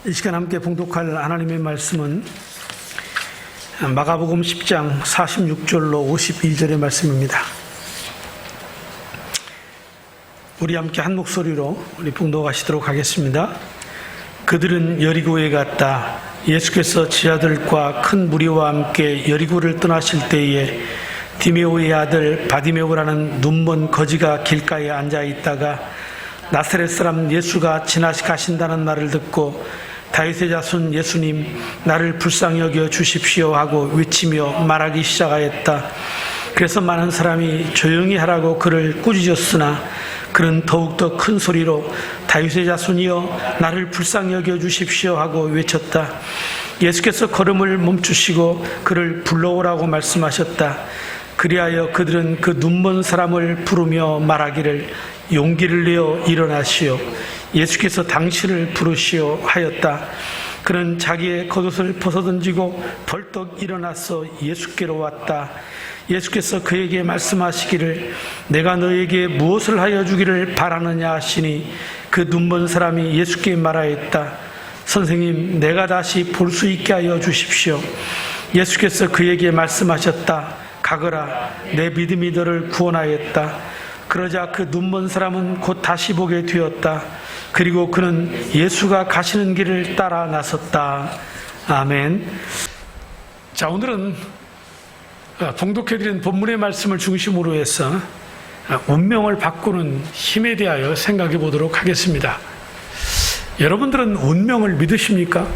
이 시간 함께 봉독할 하나님의 말씀은 마가복음 10장 46절로 52절의 말씀입니다. 우리 함께 한 목소리로 우리 봉독하시도록 하겠습니다. 그들은 여리고에 갔다. 예수께서 지하들과 큰 무리와 함께 여리고를 떠나실 때에 디메오의 아들 바디메오라는 눈먼 거지가 길가에 앉아 있다가 나사렛 사람 예수가 지나가신다는 말을 듣고 다윗의 자손 예수님, 나를 불쌍히 여겨 주십시오 하고 외치며 말하기 시작하였다. 그래서 많은 사람이 조용히 하라고 그를 꾸짖었으나 그는 더욱더 큰 소리로 다윗의 자손이여 나를 불쌍히 여겨 주십시오 하고 외쳤다. 예수께서 걸음을 멈추시고 그를 불러오라고 말씀하셨다. 그리하여 그들은 그 눈먼 사람을 부르며 말하기를 용기를 내어 일어나시오. 예수께서 당신을 부르시오 하였다. 그는 자기의 겉옷을 벗어던지고 벌떡 일어나서 예수께로 왔다. 예수께서 그에게 말씀하시기를 내가 너에게 무엇을 하여 주기를 바라느냐 하시니 그 눈먼 사람이 예수께 말하였다. 선생님, 내가 다시 볼 수 있게 하여 주십시오. 예수께서 그에게 말씀하셨다. 가거라, 내 믿음이 너를 구원하였다. 그러자 그 눈먼 사람은 곧 다시 보게 되었다. 그리고 그는 예수가 가시는 길을 따라 나섰다. 아멘. 자, 오늘은 봉독해드린 본문의 말씀을 중심으로 해서 운명을 바꾸는 힘에 대하여 생각해 보도록 하겠습니다. 여러분들은 운명을 믿으십니까?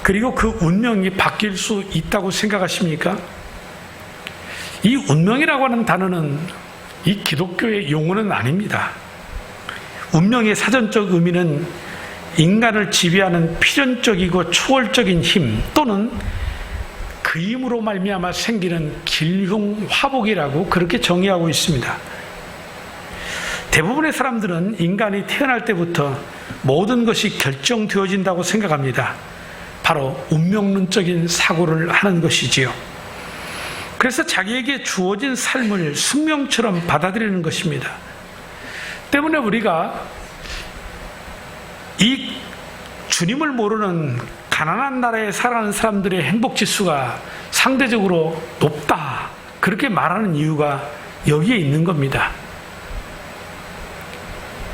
그리고 그 운명이 바뀔 수 있다고 생각하십니까? 이 운명이라고 하는 단어는 이 기독교의 용어는 아닙니다. 운명의 사전적 의미는 인간을 지배하는 필연적이고 초월적인 힘 또는 그 힘으로 말미암아 생기는 길흉화복이라고 그렇게 정의하고 있습니다. 대부분의 사람들은 인간이 태어날 때부터 모든 것이 결정되어진다고 생각합니다. 바로 운명론적인 사고를 하는 것이지요. 그래서 자기에게 주어진 삶을 숙명처럼 받아들이는 것입니다. 때문에 우리가 이 주님을 모르는 가난한 나라에 살아가는 사람들의 행복지수가 상대적으로 높다, 그렇게 말하는 이유가 여기에 있는 겁니다.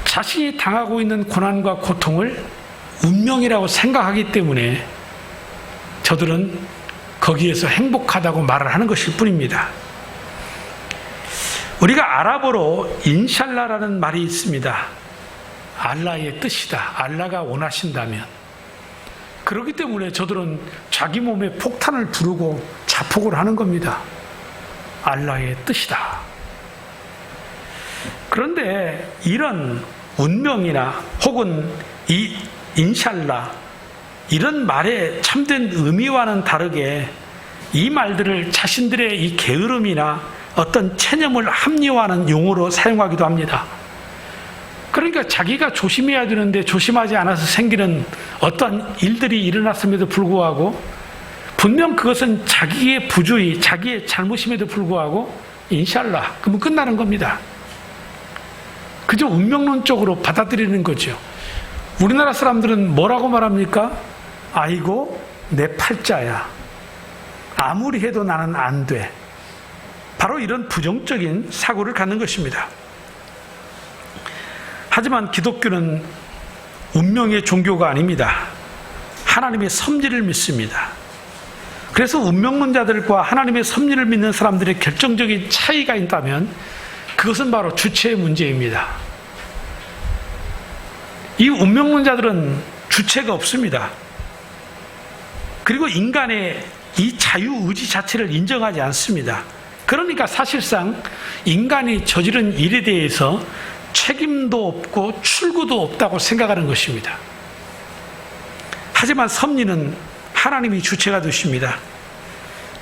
자신이 당하고 있는 고난과 고통을 운명이라고 생각하기 때문에 저들은 거기에서 행복하다고 말을 하는 것일 뿐입니다. 우리가 아랍어로 인샬라라는 말이 있습니다. 알라의 뜻이다. 알라가 원하신다면. 그렇기 때문에 저들은 자기 몸에 폭탄을 두르고 자폭을 하는 겁니다. 알라의 뜻이다. 그런데 이런 운명이나 혹은 이 인샬라, 이런 말의 참된 의미와는 다르게 이 말들을 자신들의 이 게으름이나 어떤 체념을 합리화하는 용어로 사용하기도 합니다. 그러니까 자기가 조심해야 되는데 조심하지 않아서 생기는 어떤 일들이 일어났음에도 불구하고 분명 그것은 자기의 부주의, 자기의 잘못임에도 불구하고 인샬라, 그러면 끝나는 겁니다. 그저 운명론적으로 받아들이는 거죠. 우리나라 사람들은 뭐라고 말합니까? 아이고, 내 팔자야. 아무리 해도 나는 안 돼. 바로 이런 부정적인 사고를 갖는 것입니다. 하지만 기독교는 운명의 종교가 아닙니다. 하나님의 섭리를 믿습니다. 그래서 운명론자들과 하나님의 섭리를 믿는 사람들의 결정적인 차이가 있다면 그것은 바로 주체의 문제입니다. 이 운명론자들은 주체가 없습니다. 그리고 인간의 이 자유의지 자체를 인정하지 않습니다. 그러니까 사실상 인간이 저지른 일에 대해서 책임도 없고 출구도 없다고 생각하는 것입니다. 하지만 섭리는 하나님이 주체가 되십니다.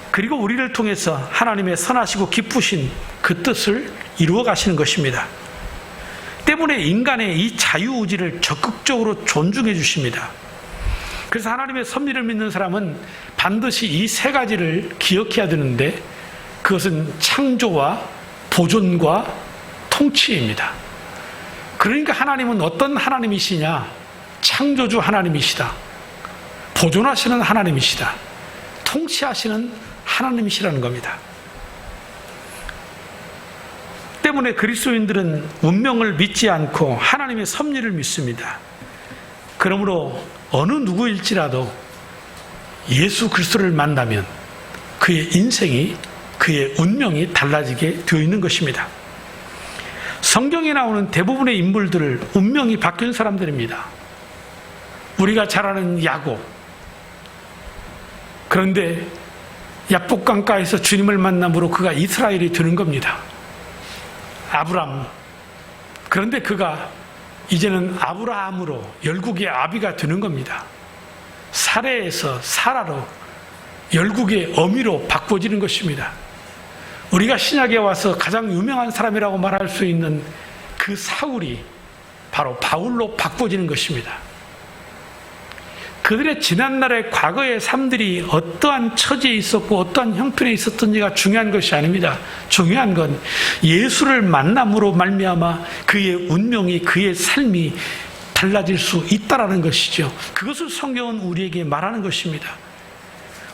그리고 우리를 통해서 하나님의 선하시고 기쁘신 그 뜻을 이루어 가시는 것입니다. 때문에 인간의 이 자유의지를 적극적으로 존중해 주십니다. 그래서 하나님의 섭리를 믿는 사람은 반드시 이 세 가지를 기억해야 되는데 그것은 창조와 보존과 통치입니다. 그러니까 하나님은 어떤 하나님이시냐? 창조주 하나님이시다. 보존하시는 하나님이시다. 통치하시는 하나님이시라는 겁니다. 때문에 그리스도인들은 운명을 믿지 않고 하나님의 섭리를 믿습니다. 그러므로 어느 누구일지라도 예수 그리스도를 만나면 그의 인생이, 그의 운명이 달라지게 되어 있는 것입니다. 성경에 나오는 대부분의 인물들을 운명이 바뀐 사람들입니다. 우리가 잘 아는 야곱. 그런데 야복강가에서 주님을 만남으로 그가 이스라엘이 되는 겁니다. 아브람. 그런데 그가 이제는 아브라함으로 열국의 아비가 되는 겁니다. 사레에서 사라로 열국의 어미로 바꿔지는 것입니다. 우리가 신약에 와서 가장 유명한 사람이라고 말할 수 있는 그 사울이 바로 바울로 바꿔지는 것입니다. 그들의 지난날의 과거의 삶들이 어떠한 처지에 있었고 어떠한 형편에 있었던지가 중요한 것이 아닙니다. 중요한 건 예수를 만남으로 말미암아 그의 운명이, 그의 삶이 달라질 수 있다라는 것이죠. 그것을 성경은 우리에게 말하는 것입니다.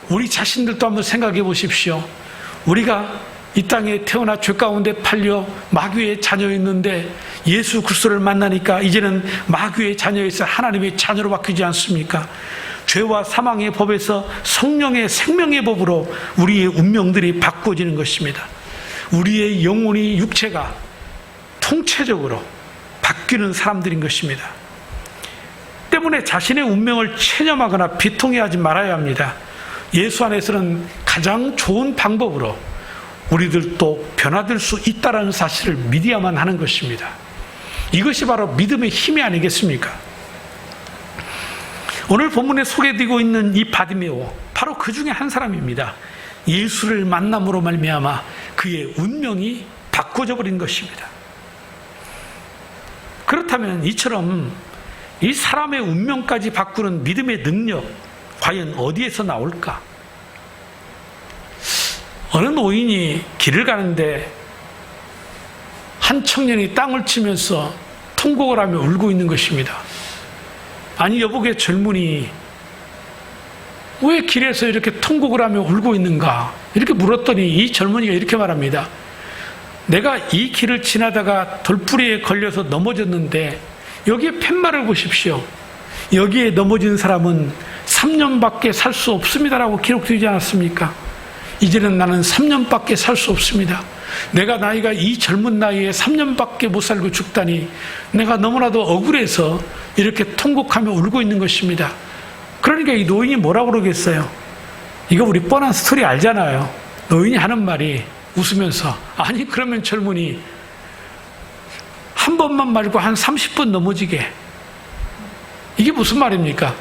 우리 자신들도 한번 생각해 보십시오. 우리가 이 땅에 태어나 죄 가운데 팔려 마귀의 자녀였는데 예수 그리스도를 만나니까 이제는 마귀의 자녀에서 하나님의 자녀로 바뀌지 않습니까? 죄와 사망의 법에서 성령의 생명의 법으로 우리의 운명들이 바꿔지는 것입니다. 우리의 영혼이, 육체가 통체적으로 바뀌는 사람들인 것입니다. 때문에 자신의 운명을 체념하거나 비통해하지 말아야 합니다. 예수 안에서는 가장 좋은 방법으로 우리들도 변화될 수 있다는 사실을 믿어야만 하는 것입니다. 이것이 바로 믿음의 힘이 아니겠습니까? 오늘 본문에 소개되고 있는 이 바디메오, 바로 그 중에 한 사람입니다. 예수를 만남으로 말미암아 그의 운명이 바꿔져 버린 것입니다. 그렇다면 이처럼 이 사람의 운명까지 바꾸는 믿음의 능력, 과연 어디에서 나올까? 어느 노인이 길을 가는데 한 청년이 땅을 치면서 통곡을 하며 울고 있는 것입니다. 아니, 여보게 젊은이, 왜 길에서 이렇게 통곡을 하며 울고 있는가? 이렇게 물었더니 이 젊은이가 이렇게 말합니다. 내가 이 길을 지나다가 돌부리에 걸려서 넘어졌는데 여기에 팻말을 보십시오. 여기에 넘어진 사람은 3년밖에 살 수 없습니다라고 기록되지 않았습니까? 이제는 나는 3년밖에 살 수 없습니다. 내가 나이가 이 젊은 나이에 3년밖에 못 살고 죽다니 내가 너무나도 억울해서 이렇게 통곡하며 울고 있는 것입니다. 그러니까 이 노인이 뭐라고 그러겠어요? 이거 우리 뻔한 스토리 알잖아요. 노인이 하는 말이 웃으면서, 아니 그러면 젊은이 한 번만 말고 한 30번 넘어지게. 이게 무슨 말입니까?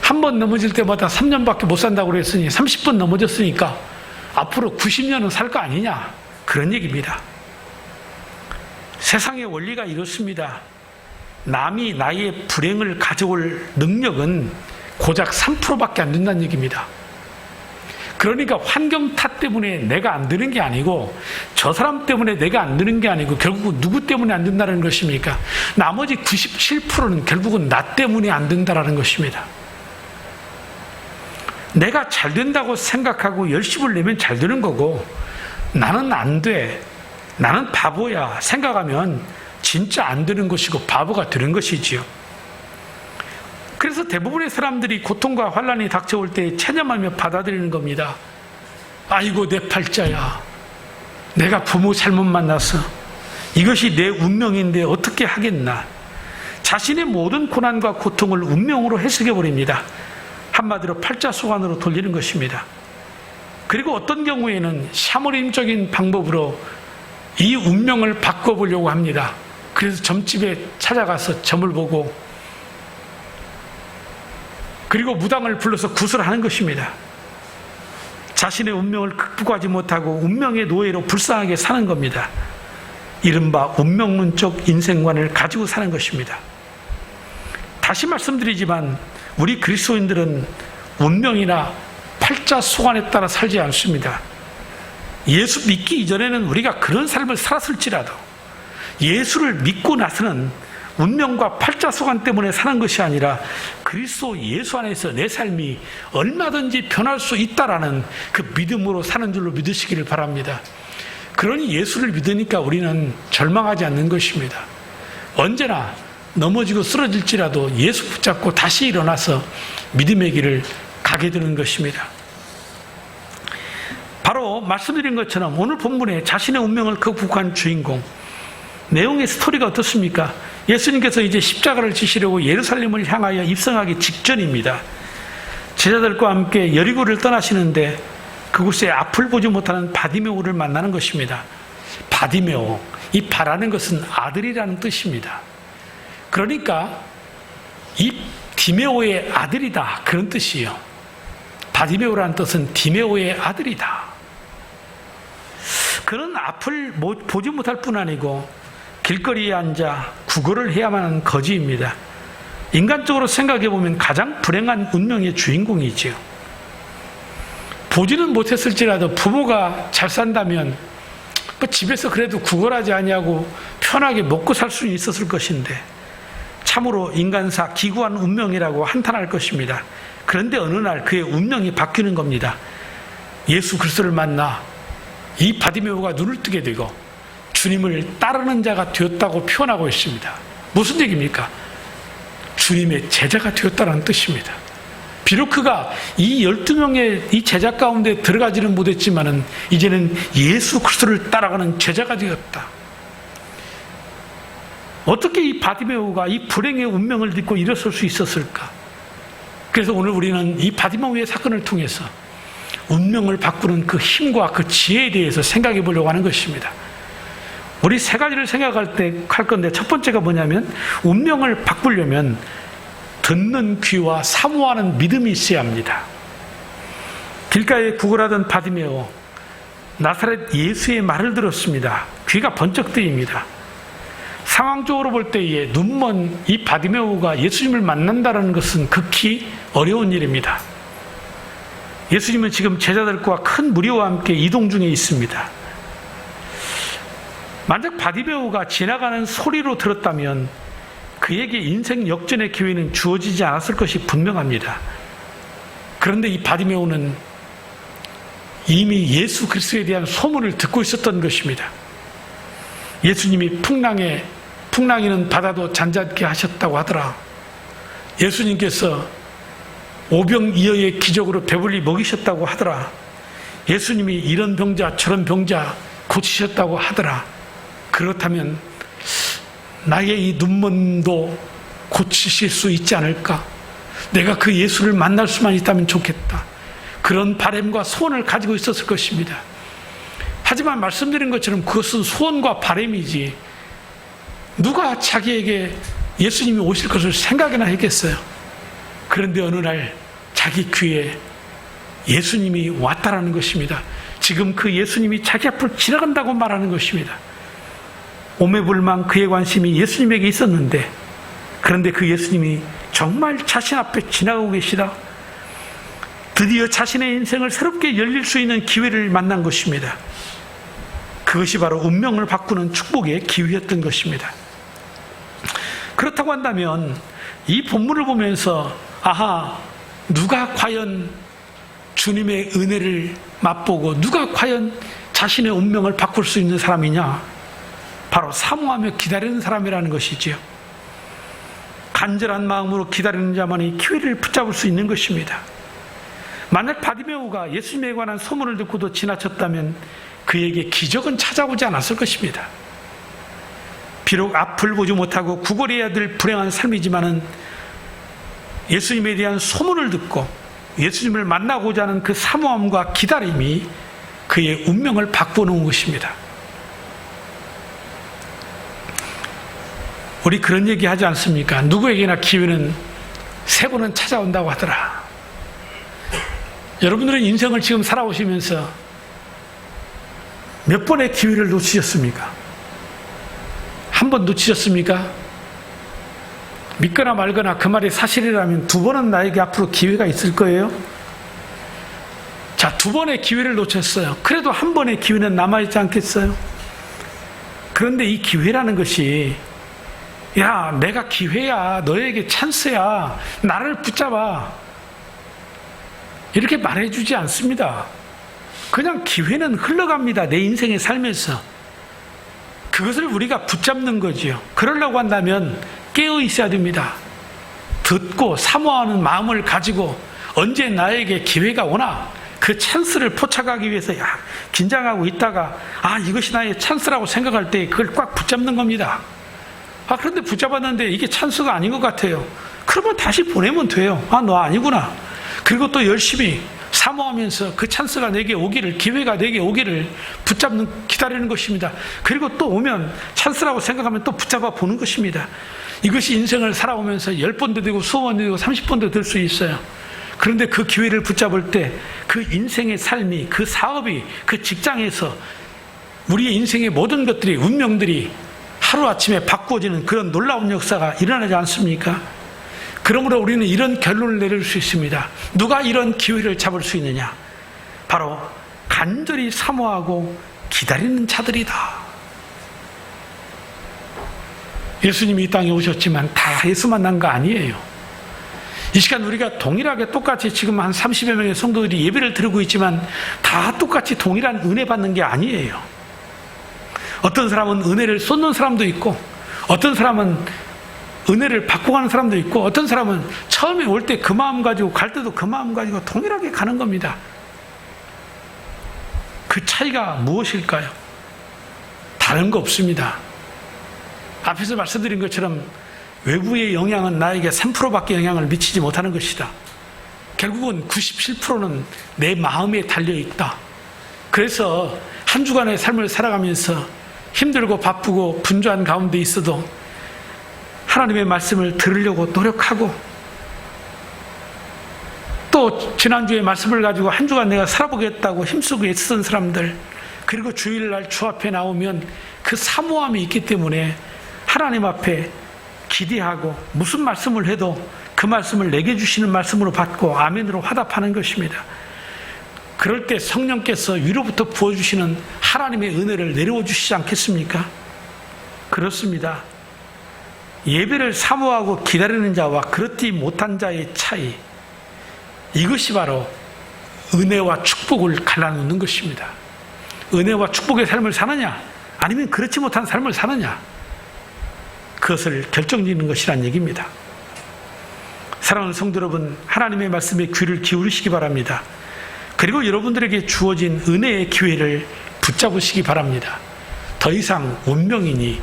한 번 넘어질 때마다 3년밖에 못 산다고 그랬으니 30번 넘어졌으니까 앞으로 90년은 살 거 아니냐, 그런 얘기입니다. 세상의 원리가 이렇습니다. 남이 나의 불행을 가져올 능력은 고작 3%밖에 안 된다는 얘기입니다. 그러니까 환경 탓 때문에 내가 안 되는 게 아니고, 저 사람 때문에 내가 안 되는 게 아니고, 결국은 누구 때문에 안 된다는 것입니까? 나머지 97%는 결국은 나 때문에 안 된다는 것입니다. 내가 잘 된다고 생각하고 열심을 내면 잘 되는 거고, 나는 안 돼, 나는 바보야 생각하면 진짜 안 되는 것이고 바보가 되는 것이지요. 그래서 대부분의 사람들이 고통과 환난이 닥쳐올 때 체념하며 받아들이는 겁니다. 아이고 내 팔자야, 내가 부모 잘못 만나서 이것이 내 운명인데 어떻게 하겠나. 자신의 모든 고난과 고통을 운명으로 해석해버립니다. 한마디로 팔자소관으로 돌리는 것입니다. 그리고 어떤 경우에는 샤머림적인 방법으로 이 운명을 바꿔보려고 합니다. 그래서 점집에 찾아가서 점을 보고, 그리고 무당을 불러서 구슬하는 것입니다. 자신의 운명을 극복하지 못하고 운명의 노예로 불쌍하게 사는 겁니다. 이른바 운명론적 인생관을 가지고 사는 것입니다. 다시 말씀드리지만 우리 그리스도인들은 운명이나 팔자 소관에 따라 살지 않습니다. 예수 믿기 이전에는 우리가 그런 삶을 살았을지라도 예수를 믿고 나서는 운명과 팔자소관 때문에 사는 것이 아니라 그리스도 예수 안에서 내 삶이 얼마든지 변할 수 있다라는 그 믿음으로 사는 줄로 믿으시기를 바랍니다. 그러니 예수를 믿으니까 우리는 절망하지 않는 것입니다. 언제나 넘어지고 쓰러질지라도 예수 붙잡고 다시 일어나서 믿음의 길을 가게 되는 것입니다. 바로 말씀드린 것처럼 오늘 본문에 자신의 운명을 극복한 주인공, 내용의 스토리가 어떻습니까? 예수님께서 이제 십자가를 지시려고 예루살렘을 향하여 입성하기 직전입니다. 제자들과 함께 여리고를 떠나시는데 그곳에 앞을 보지 못하는 바디메오를 만나는 것입니다. 바디메오, 이 바라는 것은 아들이라는 뜻입니다. 그러니까 이 디메오의 아들이다, 그런 뜻이에요. 바디메오라는 뜻은 디메오의 아들이다. 그는 앞을 보지 못할 뿐 아니고 길거리에 앉아 구걸을 해야만 하는 거지입니다. 인간적으로 생각해 보면 가장 불행한 운명의 주인공이지요. 보지는 못했을지라도 부모가 잘 산다면 집에서 그래도 구걸하지 아니하고 편하게 먹고 살 수 있었을 것인데 참으로 인간사 기구한 운명이라고 한탄할 것입니다. 그런데 어느 날 그의 운명이 바뀌는 겁니다. 예수 그리스도를 만나 이 바디메오가 눈을 뜨게 되고 주님을 따르는 자가 되었다고 표현하고 있습니다. 무슨 얘기입니까? 주님의 제자가 되었다는 뜻입니다. 비록 그가 이 12명의 이 제자 가운데 들어가지는 못했지만은 이제는 예수 그리스도를 따라가는 제자가 되었다. 어떻게 이 바디메오가 이 불행의 운명을 딛고 일어설 수 있었을까? 그래서 오늘 우리는 이 바디메오의 사건을 통해서 운명을 바꾸는 그 힘과 그 지혜에 대해서 생각해 보려고 하는 것입니다. 우리 세 가지를 생각할 때 할 건데 첫 번째가 뭐냐면 운명을 바꾸려면 듣는 귀와 사모하는 믿음이 있어야 합니다. 길가에 구걸하던 바디메오, 나사렛 예수의 말을 들었습니다. 귀가 번쩍 뜨입니다. 상황적으로 볼 때에 눈먼 이 바디메오가 예수님을 만난다는 것은 극히 어려운 일입니다. 예수님은 지금 제자들과 큰 무리와 함께 이동 중에 있습니다. 만약 바디메오가 지나가는 소리로 들었다면 그에게 인생 역전의 기회는 주어지지 않았을 것이 분명합니다. 그런데 이 바디메오는 이미 예수 그리스도에 대한 소문을 듣고 있었던 것입니다. 예수님이 풍랑이는 바다도 잔잔케 하셨다고 하더라. 예수님께서 오병이어의 기적으로 배불리 먹이셨다고 하더라. 예수님이 이런 병자 저런 병자 고치셨다고 하더라. 그렇다면 나의 이 눈먼도 고치실 수 있지 않을까? 내가 그 예수를 만날 수만 있다면 좋겠다. 그런 바람과 소원을 가지고 있었을 것입니다. 하지만 말씀드린 것처럼 그것은 소원과 바람이지 누가 자기에게 예수님이 오실 것을 생각이나 했겠어요? 그런데 어느 날 자기 귀에 예수님이 왔다라는 것입니다. 지금 그 예수님이 자기 앞을 지나간다고 말하는 것입니다. 오매불망 그의 관심이 예수님에게 있었는데 그런데 그 예수님이 정말 자신 앞에 지나가고 계시다. 드디어 자신의 인생을 새롭게 열릴 수 있는 기회를 만난 것입니다. 그것이 바로 운명을 바꾸는 축복의 기회였던 것입니다. 그렇다고 한다면 이 본문을 보면서 아하, 누가 과연 주님의 은혜를 맛보고 누가 과연 자신의 운명을 바꿀 수 있는 사람이냐? 바로 사모하며 기다리는 사람이라는 것이지요. 간절한 마음으로 기다리는 자만이 기회를 붙잡을 수 있는 것입니다. 만약 바디메오가 예수님에 관한 소문을 듣고도 지나쳤다면 그에게 기적은 찾아오지 않았을 것입니다. 비록 앞을 보지 못하고 구걸해야 될 불행한 삶이지만은 예수님에 대한 소문을 듣고 예수님을 만나고자 하는 그 사모함과 기다림이 그의 운명을 바꿔놓은 것입니다. 우리 그런 얘기 하지 않습니까? 누구에게나 기회는 세 번은 찾아온다고 하더라. 여러분들은 인생을 지금 살아오시면서 몇 번의 기회를 놓치셨습니까? 한 번 놓치셨습니까? 믿거나 말거나 그 말이 사실이라면 두 번은 나에게 앞으로 기회가 있을 거예요. 자, 두 번의 기회를 놓쳤어요. 그래도 한 번의 기회는 남아있지 않겠어요? 그런데 이 기회라는 것이 야, 내가 기회야, 너에게 찬스야, 나를 붙잡아, 이렇게 말해주지 않습니다. 그냥 기회는 흘러갑니다. 내 인생에 살면서. 그것을 우리가 붙잡는 거지요. 그러려고 한다면 깨어 있어야 됩니다. 듣고 사모하는 마음을 가지고 언제 나에게 기회가 오나 그 찬스를 포착하기 위해서 긴장하고 있다가 이것이 나의 찬스라고 생각할 때 그걸 꽉 붙잡는 겁니다. 그런데 붙잡았는데 이게 찬스가 아닌 것 같아요. 그러면 다시 보내면 돼요. 너 아니구나. 그리고 또 열심히 사모하면서 그 찬스가 내게 오기를, 기회가 내게 오기를 기다리는 것입니다. 그리고 또 오면 찬스라고 생각하면 또 붙잡아 보는 것입니다. 이것이 인생을 살아오면서 10번도 되고 20번도 되고 30번도 될 수 있어요. 그런데 그 기회를 붙잡을 때 그 인생의 삶이, 그 사업이, 그 직장에서 우리의 인생의 모든 것들이, 운명들이 하루아침에 바꾸어지는 그런 놀라운 역사가 일어나지 않습니까? 그러므로 우리는 이런 결론을 내릴 수 있습니다. 누가 이런 기회를 잡을 수 있느냐? 바로 간절히 사모하고 기다리는 자들이다. 예수님이 이 땅에 오셨지만 다 예수 만난 거 아니에요. 이 시간 우리가 동일하게 똑같이 지금 한 30여 명의 성도들이 예배를 드리고 있지만 다 똑같이 동일한 은혜 받는 게 아니에요. 어떤 사람은 은혜를 쏟는 사람도 있고, 어떤 사람은 은혜를 받고 가는 사람도 있고, 어떤 사람은 처음에 올 때 그 마음 가지고 갈 때도 그 마음 가지고 동일하게 가는 겁니다. 그 차이가 무엇일까요? 다른 거 없습니다. 앞에서 말씀드린 것처럼 외부의 영향은 나에게 3%밖에 영향을 미치지 못하는 것이다. 결국은 97%는 내 마음에 달려있다. 그래서 한 주간의 삶을 살아가면서 힘들고 바쁘고 분주한 가운데 있어도 하나님의 말씀을 들으려고 노력하고, 또 지난주에 말씀을 가지고 한 주간 내가 살아보겠다고 힘쓰고 애쓰던 사람들, 그리고 주일날 주 앞에 나오면 그 사모함이 있기 때문에 하나님 앞에 기대하고 무슨 말씀을 해도 그 말씀을 내게 주시는 말씀으로 받고 아멘으로 화답하는 것입니다. 그럴 때 성령께서 위로부터 부어주시는 하나님의 은혜를 내려오 주시지 않겠습니까? 그렇습니다. 예배를 사모하고 기다리는 자와 그렇지 못한 자의 차이, 이것이 바로 은혜와 축복을 갈라놓는 것입니다. 은혜와 축복의 삶을 사느냐, 아니면 그렇지 못한 삶을 사느냐, 그것을 결정짓는 것이란 얘기입니다. 사랑하는 성도 여러분, 하나님의 말씀에 귀를 기울이시기 바랍니다. 그리고 여러분들에게 주어진 은혜의 기회를 붙잡으시기 바랍니다. 더 이상 운명이니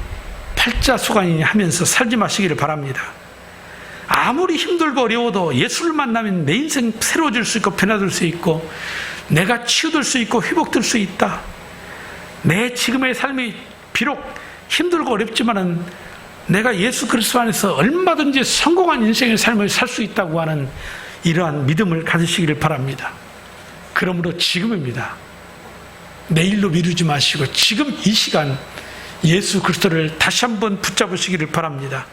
팔자수간이니 하면서 살지 마시기를 바랍니다. 아무리 힘들고 어려워도 예수를 만나면 내 인생 새로워질 수 있고 변화될 수 있고 내가 치유될 수 있고 회복될 수 있다. 내 지금의 삶이 비록 힘들고 어렵지만은 내가 예수 그리스도 안에서 얼마든지 성공한 인생의 삶을 살 수 있다고 하는 이러한 믿음을 가지시기를 바랍니다. 그러므로 지금입니다. 내일로 미루지 마시고 지금 이 시간 예수 그리스도를 다시 한번 붙잡으시기를 바랍니다.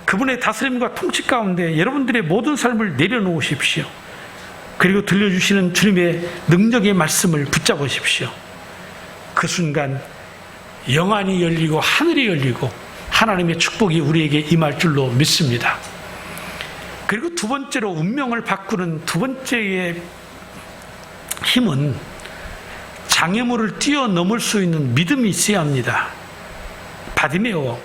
그분의 다스림과 통치 가운데 여러분들의 모든 삶을 내려놓으십시오. 그리고 들려주시는 주님의 능력의 말씀을 붙잡으십시오. 그 순간 영안이 열리고 하늘이 열리고 하나님의 축복이 우리에게 임할 줄로 믿습니다. 그리고 두 번째로 운명을 바꾸는 두 번째의 힘은 장애물을 뛰어넘을 수 있는 믿음이 있어야 합니다. 바디메오,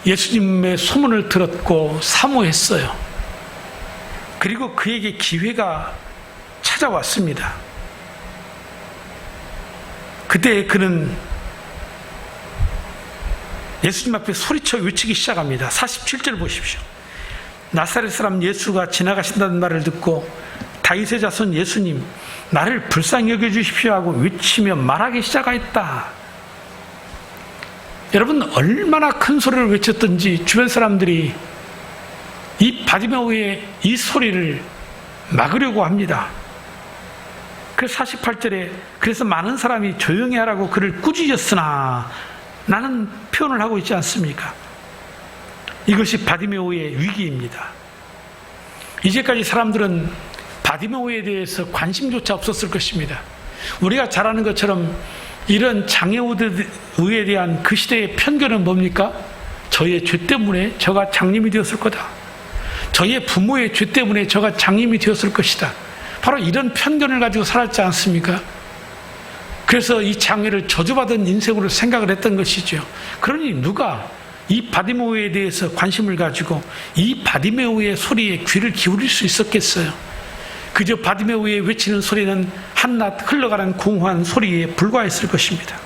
예수님의 소문을 들었고 사모했어요. 그리고 그에게 기회가 찾아왔습니다. 그때 그는 예수님 앞에 소리쳐 외치기 시작합니다. 47절 보십시오. 나사렛 사람 예수가 지나가신다는 말을 듣고 다윗의 자손 예수님, 나를 불쌍히 여겨주십시오 하고 외치며 말하기 시작하였다. 여러분, 얼마나 큰 소리를 외쳤던지 주변 사람들이 이 바디메오의 이 소리를 막으려고 합니다. 그래서 48절에 그래서 많은 사람이 조용히 하라고 그를 꾸짖었으나 나는 표현을 하고 있지 않습니까? 이것이 바디메오의 위기입니다. 이제까지 사람들은 바디메오에 대해서 관심조차 없었을 것입니다. 우리가 잘 아는 것처럼 이런 장애우에 대한 그 시대의 편견은 뭡니까? 저의 죄 때문에 저가 장님이 되었을 거다. 저의 부모의 죄 때문에 저가 장님이 되었을 것이다. 바로 이런 편견을 가지고 살았지 않습니까? 그래서 이 장애를 저주받은 인생으로 생각을 했던 것이죠. 그러니 누가 이 바디메오에 대해서 관심을 가지고 이 바디메오의 소리에 귀를 기울일 수 있었겠어요? 그저 바디메오의 외치는 소리는 한낱 흘러가는 공허한 소리에 불과했을 것입니다.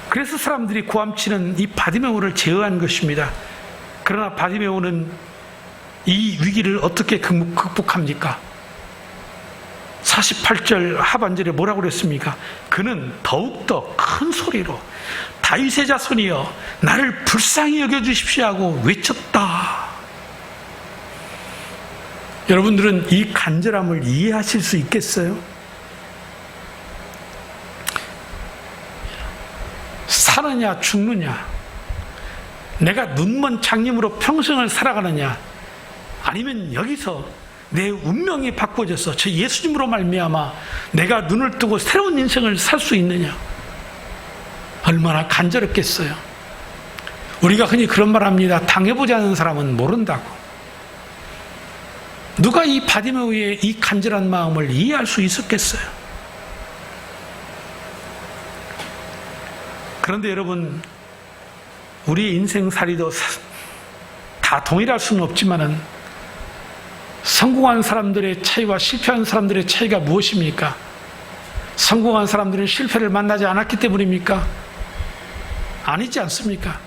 그래서 사람들이 고함치는 이 바디메오를 제어한 것입니다. 그러나 바디메오는 이 위기를 어떻게 극복합니까? 48절 하반절에 뭐라고 그랬습니까? 그는 더욱더 큰 소리로 다윗의 자손이여 나를 불쌍히 여겨주십시오 하고 외쳤다. 여러분들은 이 간절함을 이해하실 수 있겠어요? 사느냐 죽느냐, 내가 눈먼 장님으로 평생을 살아가느냐, 아니면 여기서 내 운명이 바꿔져서 저 예수님으로 말미암아 내가 눈을 뜨고 새로운 인생을 살 수 있느냐, 얼마나 간절했겠어요. 우리가 흔히 그런 말 합니다. 당해보지 않은 사람은 모른다고. 누가 이 바디메오의 이 간절한 마음을 이해할 수 있었겠어요? 그런데 여러분, 우리 인생살이도 다 동일할 수는 없지만은 성공한 사람들의 차이와 실패한 사람들의 차이가 무엇입니까? 성공한 사람들은 실패를 만나지 않았기 때문입니까? 아니지 않습니까?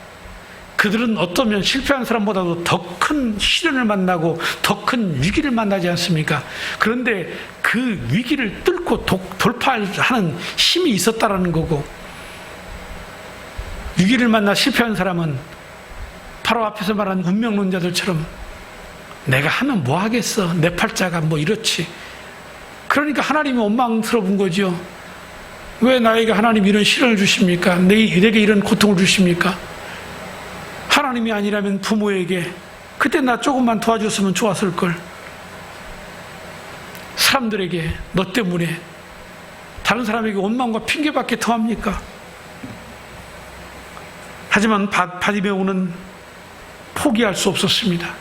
그들은 어쩌면 실패한 사람보다도 더 큰 시련을 만나고 더 큰 위기를 만나지 않습니까? 그런데 그 위기를 뚫고 돌파하는 힘이 있었다라는 거고, 위기를 만나 실패한 사람은 바로 앞에서 말한 운명론자들처럼 내가 하면 뭐 하겠어, 내 팔자가 뭐 이렇지. 그러니까 하나님이 원망스러운 거죠. 왜 나에게 하나님 이런 시련을 주십니까? 내게 이런 고통을 주십니까? 하나님이 아니라면 부모에게 그때 나 조금만 도와줬으면 좋았을걸. 사람들에게 너 때문에 다른 사람에게 원망과 핑계밖에 더합니까? 하지만 바디메오는 포기할 수 없었습니다.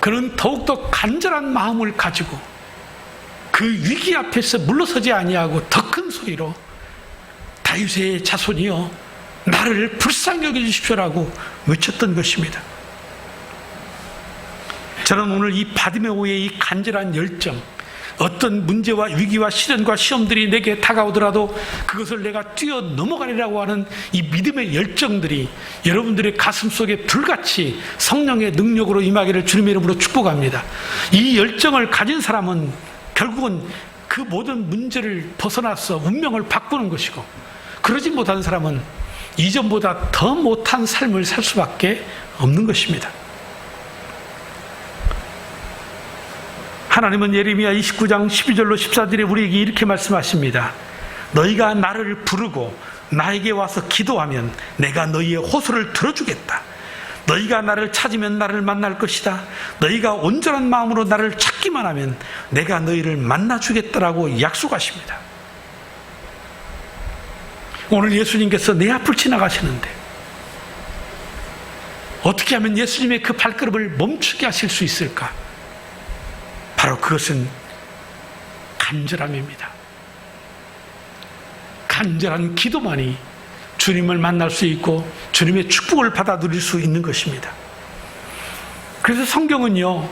그는 더욱더 간절한 마음을 가지고 그 위기 앞에서 물러서지 아니하고 더 큰 소리로 다윗의 자손이여 나를 불쌍히 여겨주십시오라고 외쳤던 것입니다. 저는 오늘 이 바디메오의 이 간절한 열정, 어떤 문제와 위기와 시련과 시험들이 내게 다가오더라도 그것을 내가 뛰어넘어가리라고 하는 이 믿음의 열정들이 여러분들의 가슴 속에 불같이 성령의 능력으로 임하기를 주님의 이름으로 축복합니다. 이 열정을 가진 사람은 결국은 그 모든 문제를 벗어나서 운명을 바꾸는 것이고, 그러지 못한 사람은 이전보다 더 못한 삶을 살 수밖에 없는 것입니다. 하나님은 예레미야 29장 12절로 14절에 우리에게 이렇게 말씀하십니다. 너희가 나를 부르고 나에게 와서 기도하면 내가 너희의 호소를 들어주겠다. 너희가 나를 찾으면 나를 만날 것이다. 너희가 온전한 마음으로 나를 찾기만 하면 내가 너희를 만나주겠다라고 약속하십니다. 오늘 예수님께서 내 앞을 지나가시는데 어떻게 하면 예수님의 그 발걸음을 멈추게 하실 수 있을까? 바로 그것은 간절함입니다. 간절한 기도만이 주님을 만날 수 있고 주님의 축복을 받아 누릴 수 있는 것입니다. 그래서 성경은요,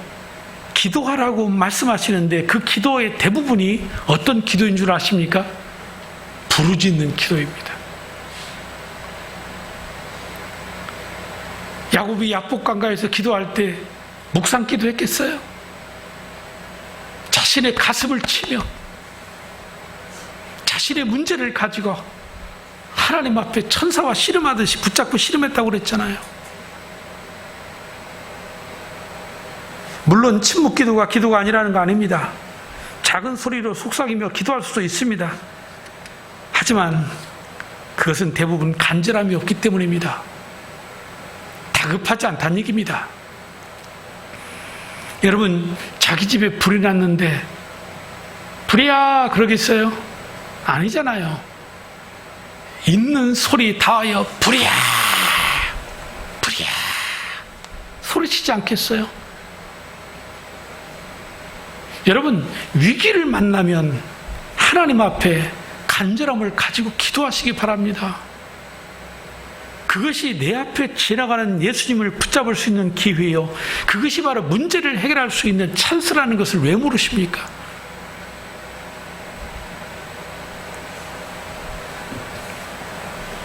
기도하라고 말씀하시는데 그 기도의 대부분이 어떤 기도인 줄 아십니까? 부르짖는 기도입니다. 야곱이 야복강가에서 기도할 때 묵상 기도했겠어요? 자신의 가슴을 치며 자신의 문제를 가지고 하나님 앞에 천사와 씨름하듯이 붙잡고 씨름했다고 그랬잖아요. 물론 침묵 기도가 기도가 아니라는 거 아닙니다. 작은 소리로 속삭이며 기도할 수도 있습니다. 하지만 그것은 대부분 간절함이 없기 때문입니다. 다급하지 않다는 얘기입니다. 여러분, 자기 집에 불이 났는데 불이야 그러겠어요? 아니잖아요. 있는 소리 다하여 불이야 깨치지 않겠어요? 여러분, 위기를 만나면 하나님 앞에 간절함을 가지고 기도하시기 바랍니다. 그것이 내 앞에 지나가는 예수님을 붙잡을 수 있는 기회요, 그것이 바로 문제를 해결할 수 있는 찬스라는 것을 왜 모르십니까?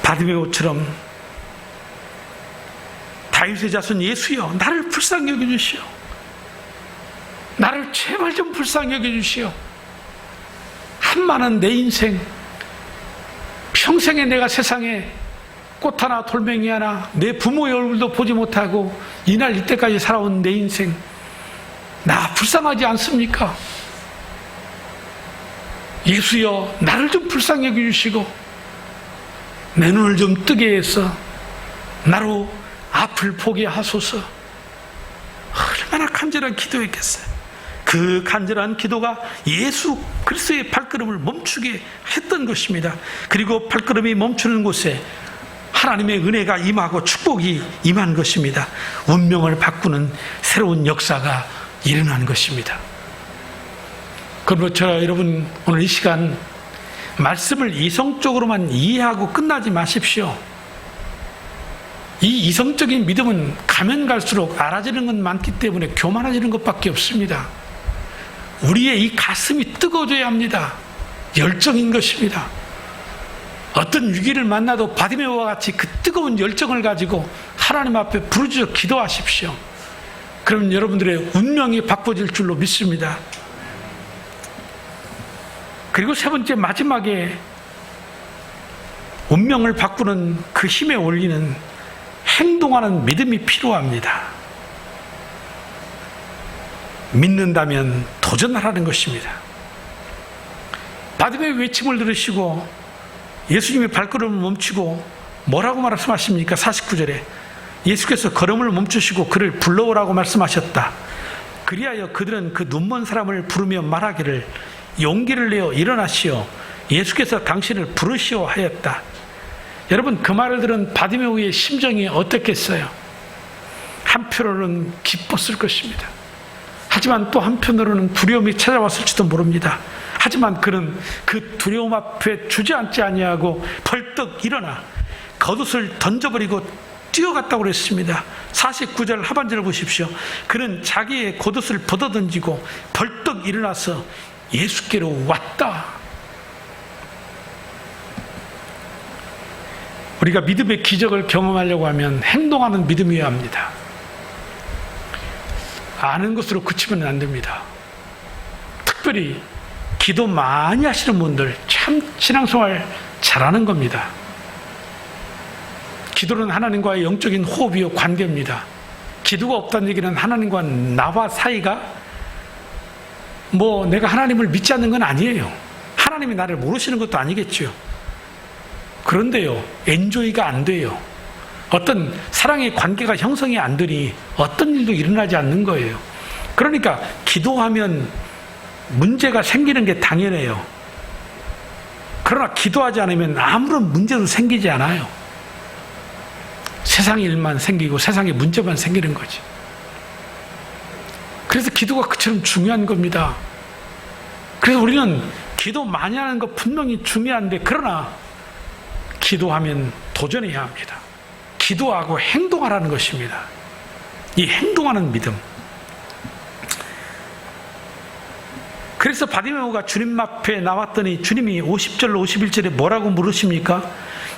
바디메오처럼 다윗의 자손 예수여, 나를 불쌍히 여겨주시오. 나를 제발 좀 불쌍히 여겨주시오. 한많은 내 인생, 평생에 내가 세상에 꽃 하나 돌멩이 하나, 내 부모의 얼굴도 보지 못하고 이날 이때까지 살아온 내 인생, 나 불쌍하지 않습니까? 예수여, 나를 좀 불쌍히 여겨주시고 내 눈을 좀 뜨게 해서 나로 앞을 보게 하소서. 얼마나 간절한 기도였겠어요. 그 간절한 기도가 예수 그리스도의 발걸음을 멈추게 했던 것입니다. 그리고 발걸음이 멈추는 곳에 하나님의 은혜가 임하고 축복이 임한 것입니다. 운명을 바꾸는 새로운 역사가 일어난 것입니다. 그러므로 여러분, 오늘 이 시간 말씀을 이성적으로만 이해하고 끝나지 마십시오. 이 이성적인 믿음은 가면 갈수록 알아지는 건 많기 때문에 교만해지는 것밖에 없습니다. 우리의 이 가슴이 뜨거워져야 합니다. 열정인 것입니다. 어떤 위기를 만나도 바디메오와 같이 그 뜨거운 열정을 가지고 하나님 앞에 부르짖어 기도하십시오. 그러면 여러분들의 운명이 바꿔질 줄로 믿습니다. 그리고 세 번째, 마지막에 운명을 바꾸는 그 힘에 올리는 행동하는 믿음이 필요합니다. 믿는다면 도전하라는 것입니다. 바디메오의 외침을 들으시고 예수님의 발걸음을 멈추고 뭐라고 말씀하십니까? 49절에 예수께서 걸음을 멈추시고 그를 불러오라고 말씀하셨다. 그리하여 그들은 그 눈먼 사람을 부르며 말하기를 용기를 내어 일어나시오, 예수께서 당신을 부르시오 하였다. 여러분, 그 말을 들은 바디메오의 심정이 어떻겠어요? 한편으로는 기뻤을 것입니다. 하지만 또 한편으로는 두려움이 찾아왔을지도 모릅니다. 하지만 그는 그 두려움 앞에 주저앉지 아니하고 벌떡 일어나 겉옷을 던져버리고 뛰어갔다고 그랬습니다. 49절 하반절을 보십시오. 그는 자기의 겉옷을 벗어던지고 벌떡 일어나서 예수께로 왔다. 우리가 믿음의 기적을 경험하려고 하면 행동하는 믿음이어야 합니다. 아는 것으로 그치면 안 됩니다. 특별히 기도 많이 하시는 분들 참 신앙생활 잘하는 겁니다. 기도는 하나님과의 영적인 호흡이요 관계입니다. 기도가 없다는 얘기는 하나님과 나와 사이가 내가 하나님을 믿지 않는 건 아니에요. 하나님이 나를 모르시는 것도 아니겠죠. 그런데요, 엔조이가 안 돼요. 어떤 사랑의 관계가 형성이 안 되니 어떤 일도 일어나지 않는 거예요. 그러니까 기도하면 문제가 생기는 게 당연해요. 그러나 기도하지 않으면 아무런 문제도 생기지 않아요. 세상 일만 생기고 세상에 문제만 생기는 거지. 그래서 기도가 그처럼 중요한 겁니다. 그래서 우리는 기도 많이 하는 거 분명히 중요한데, 그러나 기도하면 도전해야 합니다. 기도하고 행동하라는 것입니다. 이 행동하는 믿음. 그래서 바디메오가 주님 앞에 나왔더니 주님이 50절로 51절에 뭐라고 물으십니까?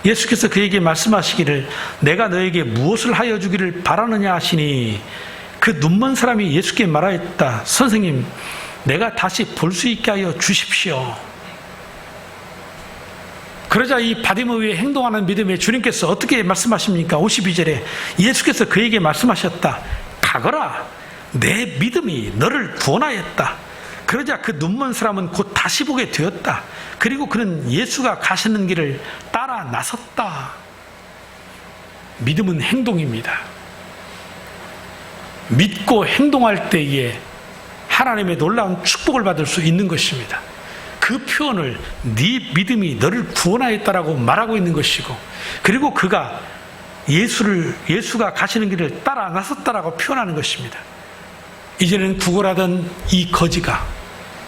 예수께서 그에게 말씀하시기를 내가 너에게 무엇을 하여 주기를 바라느냐 하시니 그 눈먼 사람이 예수께 말하였다. 선생님, 내가 다시 볼 수 있게 하여 주십시오. 그러자 이 바디메오의 행동하는 믿음에 주님께서 어떻게 말씀하십니까? 52절에 예수께서 그에게 말씀하셨다. 가거라, 내 믿음이 너를 구원하였다. 그러자 그 눈먼 사람은 곧 다시 보게 되었다. 그리고 그는 예수가 가시는 길을 따라 나섰다. 믿음은 행동입니다. 믿고 행동할 때에 하나님의 놀라운 축복을 받을 수 있는 것입니다. 그 표현을 네 믿음이 너를 구원하였다라고 말하고 있는 것이고, 그리고 그가 예수가 가시는 길을 따라 나섰다라고 표현하는 것입니다. 이제는 구걸하던 이 거지가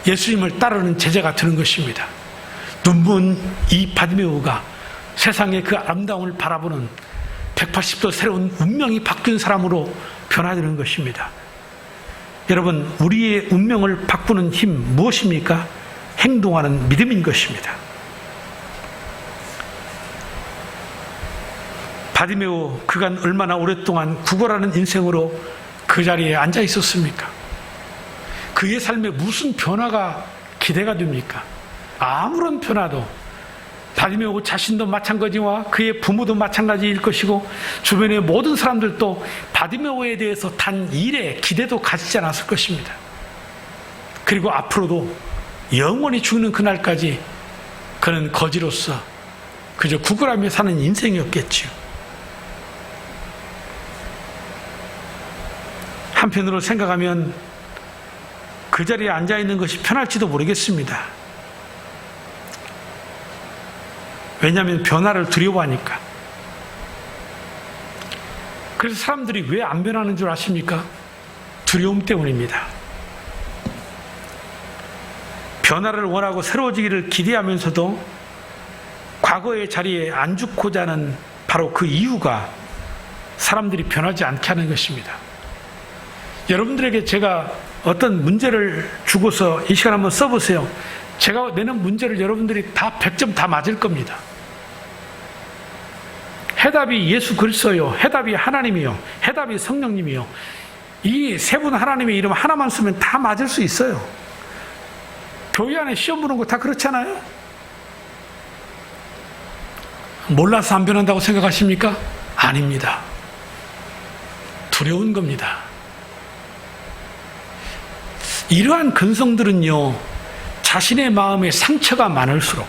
예수님을 따르는 제자가 되는 것입니다. 눈먼 이 바디메오가 세상의 그 아름다움을 바라보는 180도 새로운 운명이 바뀐 사람으로 변화되는 것입니다. 여러분, 우리의 운명을 바꾸는 힘 무엇입니까? 행동하는 믿음인 것입니다. 바디메오, 그간 얼마나 오랫동안 구걸하는 인생으로 그 자리에 앉아 있었습니까? 그의 삶에 무슨 변화가 기대가 됩니까? 아무런 변화도, 바디메오 자신도 마찬가지와 그의 부모도 마찬가지일 것이고 주변의 모든 사람들도 바디메오에 대해서 단 일의 기대도 가지지 않았을 것입니다. 그리고 앞으로도 영원히 죽는 그날까지 그는 거지로서 그저 구걸하며 사는 인생이었겠지요. 한편으로 생각하면 그 자리에 앉아있는 것이 편할지도 모르겠습니다. 왜냐하면 변화를 두려워하니까. 그래서 사람들이 왜 안 변하는 줄 아십니까? 두려움 때문입니다. 변화를 원하고 새로워지기를 기대하면서도 과거의 자리에 안 죽고자 하는 바로 그 이유가 사람들이 변하지 않게 하는 것입니다. 여러분들에게 제가 어떤 문제를 주고서 이 시간 한번 써보세요. 제가 내는 문제를 여러분들이 다 100점 다 맞을 겁니다. 해답이 예수 그리스도요, 해답이 하나님이요, 해답이 성령님이요. 이 세 분 하나님의 이름 하나만 쓰면 다 맞을 수 있어요. 교회 안에 시험 보는 거 다 그렇잖아요. 몰라서 안 변한다고 생각하십니까? 아닙니다. 두려운 겁니다. 이러한 근성들은요, 자신의 마음에 상처가 많을수록,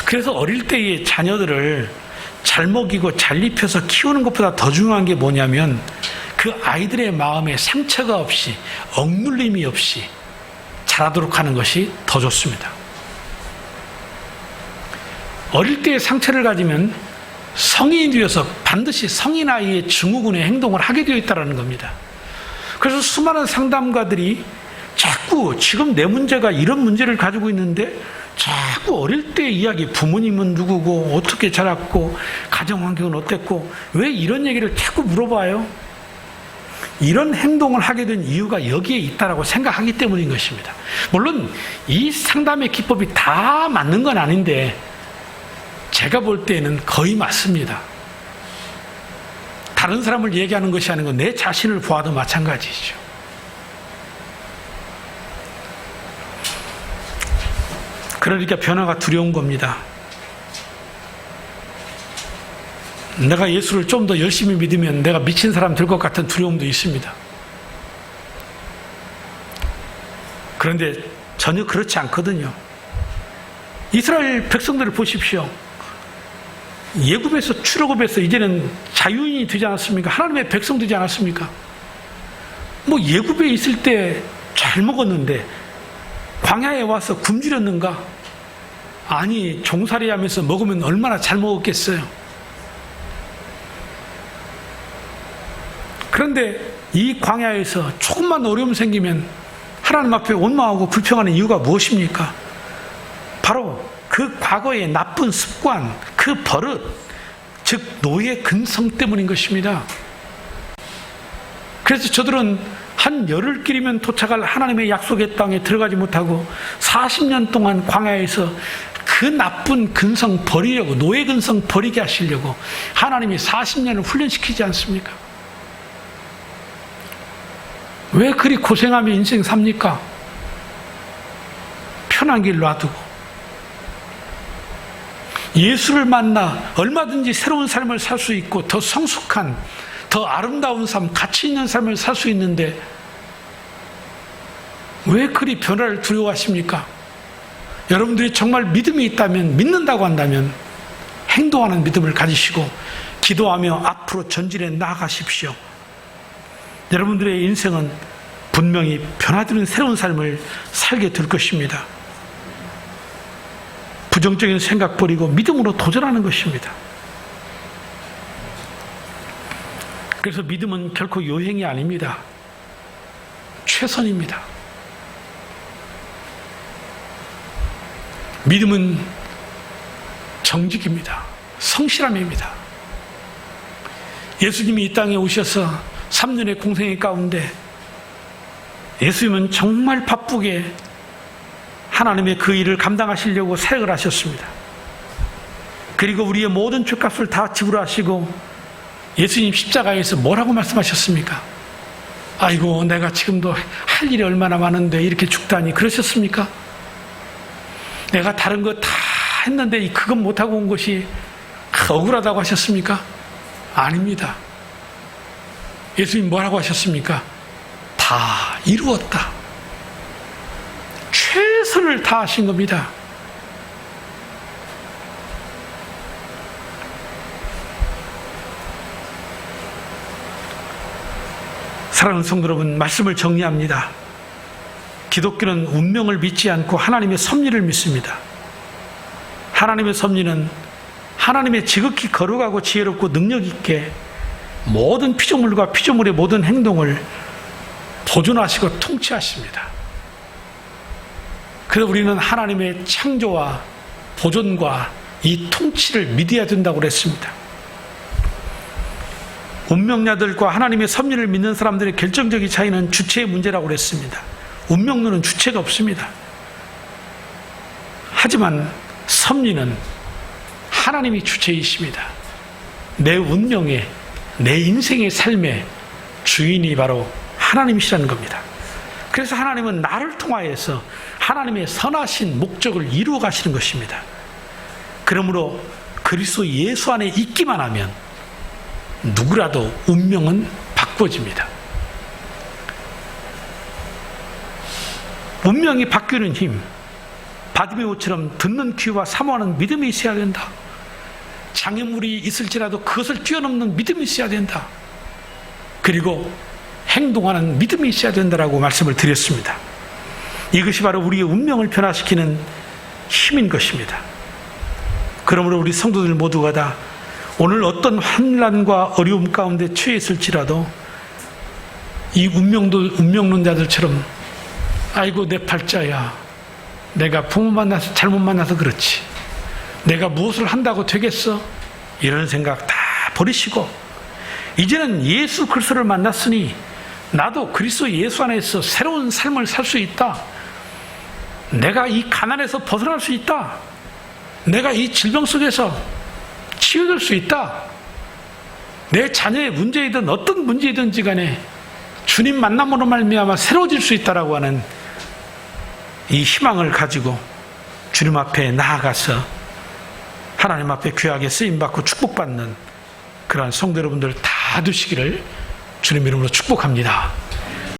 그래서 어릴 때의 자녀들을 잘 먹이고 잘 입혀서 키우는 것보다 더 중요한 게 뭐냐면 그 아이들의 마음에 상처가 없이, 억눌림이 없이 자라도록 하는 것이 더 좋습니다. 어릴 때의 상처를 가지면 성인이 되어서 반드시 성인 아이의 증후군의 행동을 하게 되어 있다는 겁니다. 그래서 수많은 상담가들이 자꾸 지금 내 문제가 이런 문제를 가지고 있는데 자꾸 어릴 때 이야기, 부모님은 누구고 어떻게 자랐고 가정환경은 어땠고 왜 이런 얘기를 자꾸 물어봐요? 이런 행동을 하게 된 이유가 여기에 있다라고 생각하기 때문인 것입니다. 물론 이 상담의 기법이 다 맞는 건 아닌데 제가 볼 때는 거의 맞습니다. 다른 사람을 얘기하는 것이 아니고 내 자신을 보아도 마찬가지죠. 그러니까 변화가 두려운 겁니다. 내가 예수를 좀 더 열심히 믿으면 내가 미친 사람 될 것 같은 두려움도 있습니다. 그런데 전혀 그렇지 않거든요. 이스라엘 백성들을 보십시오. 예굽에서 출애굽에서 이제는 자유인이 되지 않았습니까? 하나님의 백성 되지 않았습니까? 뭐 예굽에 있을 때 잘 먹었는데 광야에 와서 굶주렸는가? 아니, 종살이 하면서 먹으면 얼마나 잘 먹었겠어요. 그런데 이 광야에서 조금만 어려움 생기면 하나님 앞에 원망하고 불평하는 이유가 무엇입니까? 바로 그 과거의 나쁜 습관, 그 버릇, 즉 노예 근성 때문인 것입니다. 그래서 저들은 한 열흘길이면 도착할 하나님의 약속의 땅에 들어가지 못하고 40년 동안 광야에서 그 나쁜 근성 버리려고, 노예 근성 버리게 하시려고 하나님이 40년을 훈련시키지 않습니까? 왜 그리 고생하며 인생 삽니까? 편한 길 놔두고 예수를 만나 얼마든지 새로운 삶을 살 수 있고 더 성숙한, 더 아름다운 삶, 가치 있는 삶을 살 수 있는데 왜 그리 변화를 두려워하십니까? 여러분들이 정말 믿음이 있다면, 믿는다고 한다면 행동하는 믿음을 가지시고 기도하며 앞으로 전진해 나아가십시오. 여러분들의 인생은 분명히 변화되는 새로운 삶을 살게 될 것입니다. 부정적인 생각 버리고 믿음으로 도전하는 것입니다. 그래서 믿음은 결코 요행이 아닙니다. 최선입니다. 믿음은 정직입니다. 성실함입니다. 예수님이 이 땅에 오셔서 3년의 공생애 가운데 예수님은 정말 바쁘게 하나님의 그 일을 감당하시려고 사역을 하셨습니다. 그리고 우리의 모든 죄값을 다 지불하시고 예수님 십자가에서 뭐라고 말씀하셨습니까? 아이고, 내가 지금도 할 일이 얼마나 많은데 이렇게 죽다니, 그러셨습니까? 내가 다른 거 다 했는데 그건 못하고 온 것이 억울하다고 하셨습니까? 아닙니다. 예수님 뭐라고 하셨습니까? 다 이루었다. 최선을 다하신 겁니다. 사랑하는 성도 여러분, 말씀을 정리합니다. 기독교는 운명을 믿지 않고 하나님의 섭리를 믿습니다. 하나님의 섭리는 하나님의 지극히 거룩하고 지혜롭고 능력 있게 모든 피조물과 피조물의 모든 행동을 보존하시고 통치하십니다. 그래서 우리는 하나님의 창조와 보존과 이 통치를 믿어야 된다고 그랬습니다. 운명자들과 하나님의 섭리를 믿는 사람들의 결정적인 차이는 주체의 문제라고 그랬습니다. 운명론은 주체가 없습니다. 하지만 섭리는 하나님이 주체이십니다. 내 운명의, 내 인생의 삶의 주인이 바로 하나님이시라는 겁니다. 그래서 하나님은 나를 통하여서 하나님의 선하신 목적을 이루어 가시는 것입니다. 그러므로 그리스도 예수 안에 있기만 하면 누구라도 운명은 바꿔집니다. 운명이 바뀌는 힘, 바디메오처럼 듣는 귀와 사모하는 믿음이 있어야 된다. 장애물이 있을지라도 그것을 뛰어넘는 믿음이 있어야 된다. 그리고 행동하는 믿음이 있어야 된다라고 말씀을 드렸습니다. 이것이 바로 우리의 운명을 변화시키는 힘인 것입니다. 그러므로 우리 성도들 모두가 다 오늘 어떤 환난과 어려움 가운데 처해 있을지라도 이 운명론자들처럼 아이고 내 팔자야, 내가 부모 만나서 잘못 만나서 그렇지, 내가 무엇을 한다고 되겠어, 이런 생각 다 버리시고 이제는 예수 그리스도를 만났으니 나도 그리스도 예수 안에서 새로운 삶을 살 수 있다. 내가 이 가난에서 벗어날 수 있다. 내가 이 질병 속에서 치유될 수 있다. 내 자녀의 문제이든 어떤 문제이든지 간에 주님 만남으로 말미암아 새로워질 수 있다라고 하는 이 희망을 가지고 주님 앞에 나아가서 하나님 앞에 귀하게 쓰임받고 축복받는 그러한 성도 여러분들 다 되시기를 주님 이름으로 축복합니다.